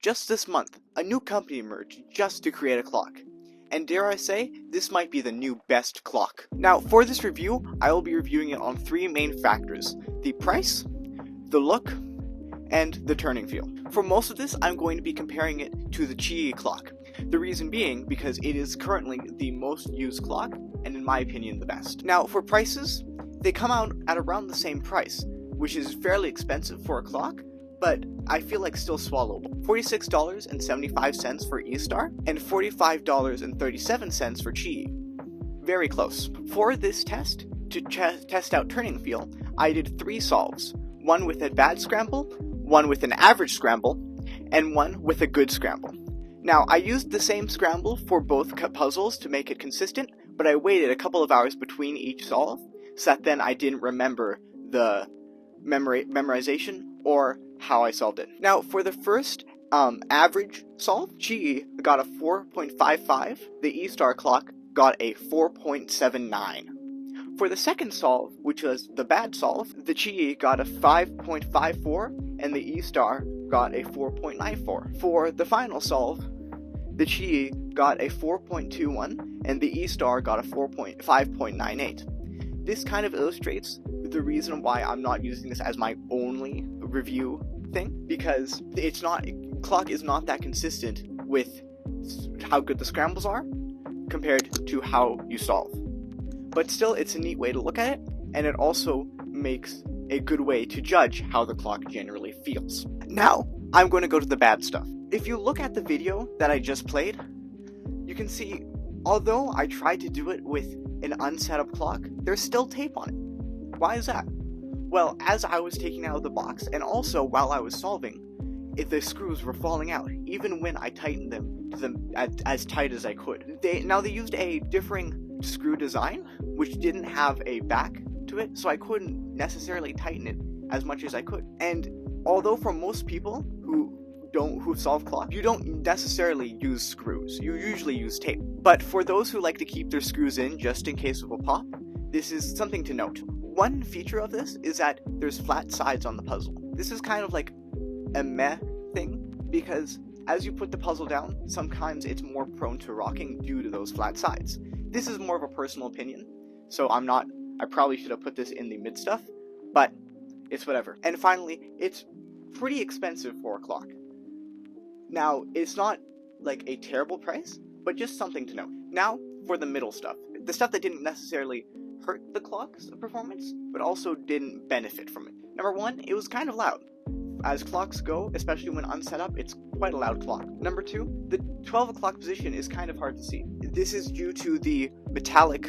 Just this month, a new company emerged just to create a clock. And dare I say, this might be the new best clock. Now, for this review, I will be reviewing it on three main factors: the price, the look, and the turning feel. For most of this, I'm going to be comparing it to the yall clock. The reason being because it is currently the most used clock, and in my opinion, the best. Now, for prices, they come out at around the same price, which is fairly expensive for a clock, but I feel like still swallowable. $46.75 for Estar, and $45.37 for yall. Very close. For this test, to test out turning feel, I did 3 solves. One with a bad scramble, one with an average scramble, and one with a good scramble. Now, I used the same scramble for both puzzles to make it consistent, but I waited a couple of hours between each solve, so that then I didn't remember the memorization or how I solved it. Now, for the first average solve, yall got a 4.55, the Estar clock got a 4.79. For the second solve, which was the bad solve, the yall got a 5.54, and the Estar got a 4.94. For the final solve, the yall got a 4.21, and the Estar got a 5.98. This kind of illustrates the reason why I'm not using this as my only review thing, because clock is not that consistent with how good the scrambles are compared to how you solve. But still, it's a neat way to look at it, and it also makes a good way to judge how the clock generally feels. Now, I'm going to go to the bad stuff. If you look at the video that I just played, you can see, although I tried to do it with an unset up clock, there's still tape on it. Why is that? Well, as I was taking it out of the box, and also while I was solving, the screws were falling out, even when I tightened them to them as tight as I could. They used a differing screw design, which didn't have a back to it, so I couldn't necessarily tighten it as much as I could. And although for most people who solve clocks, you don't necessarily use screws, you usually use tape. But for those who like to keep their screws in just in case of a pop, this is something to note. One feature of this is that there's flat sides on the puzzle. This is kind of like a meh thing, because as you put the puzzle down, sometimes it's more prone to rocking due to those flat sides. This is more of a personal opinion, so I probably should have put this in the mid stuff, but it's whatever. And finally, it's pretty expensive for a clock. Now, it's not like a terrible price, but just something to note. Now, for the middle stuff. The stuff that didn't necessarily hurt the clock's performance, but also didn't benefit from it. Number one, it was kind of loud. As clocks go, especially when unset up, it's quite a loud clock. Number two, the 12 o'clock position is kind of hard to see. This is due to the metallic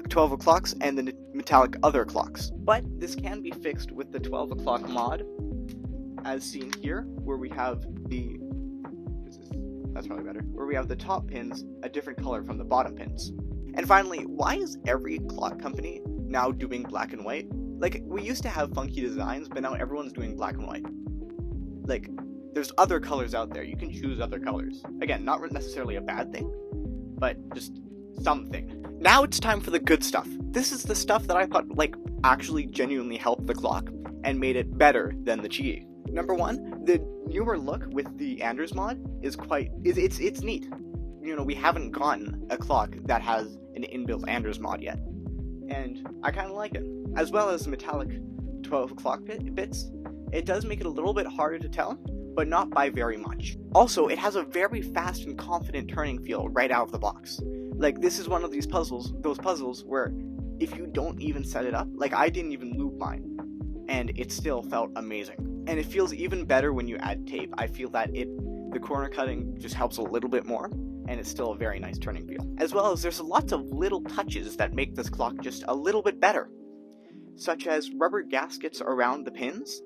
12 o'clocks and the metallic other clocks. But this can be fixed with the 12 o'clock mod, as seen here, where we have that's probably better, where we have the top pins a different color from the bottom pins. And finally, why is every clock company now doing black and white? Like, we used to have funky designs, but now everyone's doing black and white. Like, there's other colors out there. You can choose other colors. Again, not necessarily a bad thing, but just something. Now it's time for the good stuff. This is the stuff that I thought, actually genuinely helped the clock and made it better than the yall. Number one, the newer look with the Anders mod is it's neat. We haven't gotten a clock that has an inbuilt Anders mod yet, and I kind of like it. As well as metallic 12 o'clock bits, it does make it a little bit harder to tell, but not by very much. Also, it has a very fast and confident turning feel right out of the box. Like, this is one of those puzzles where if you don't even set it up, like I didn't even loop mine, and it still felt amazing. And it feels even better when you add tape. I feel that the corner cutting just helps a little bit more, and it's still a very nice turning feel. As well as there's lots of little touches that make this clock just a little bit better, such as rubber gaskets around the pins,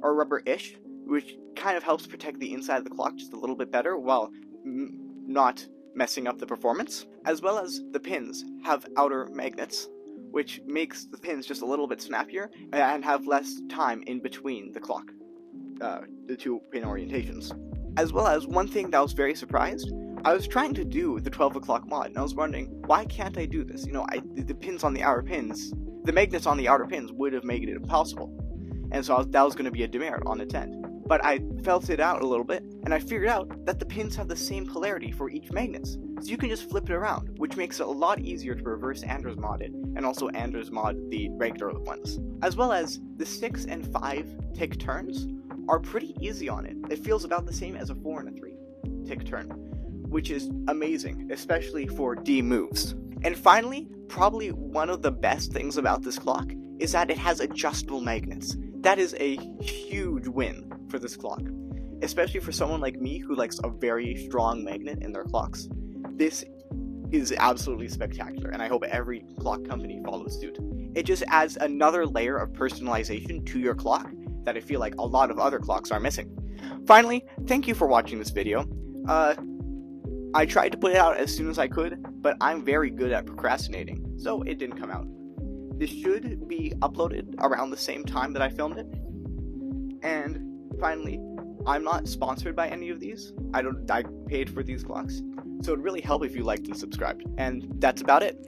or rubber-ish, which kind of helps protect the inside of the clock just a little bit better while not messing up the performance. As well as the pins have outer magnets, which makes the pins just a little bit snappier and have less time in between the clock, the two pin orientations. As well as one thing that I was very surprised, I was trying to do the 12 o'clock mod, and I was wondering, why can't I do this? The pins on the outer pins, the magnets on the outer pins would have made it impossible, and so that was going to be a demerit on its end. but I felt it out a little bit, and I figured out that the pins have the same polarity for each magnet. So you can just flip it around, which makes it a lot easier to reverse Anders mod it, and also Anders mod the regular ones. As well as the 6 and 5 tick turns are pretty easy on it. It feels about the same as a 4 and a 3 tick turn, which is amazing, especially for D moves. And finally, probably one of the best things about this clock is that it has adjustable magnets. That is a huge win for this clock, especially for someone like me who likes a very strong magnet in their clocks. This is absolutely spectacular, and I hope every clock company follows suit. It just adds another layer of personalization to your clock that I feel like a lot of other clocks are missing. Finally, thank you for watching this video. I tried to put it out as soon as I could, but I'm very good at procrastinating, so it didn't come out. This should be uploaded around the same time that I filmed it. And finally, I'm not sponsored by any of these. I paid for these clocks, so it'd really help if you liked and subscribed. And that's about it.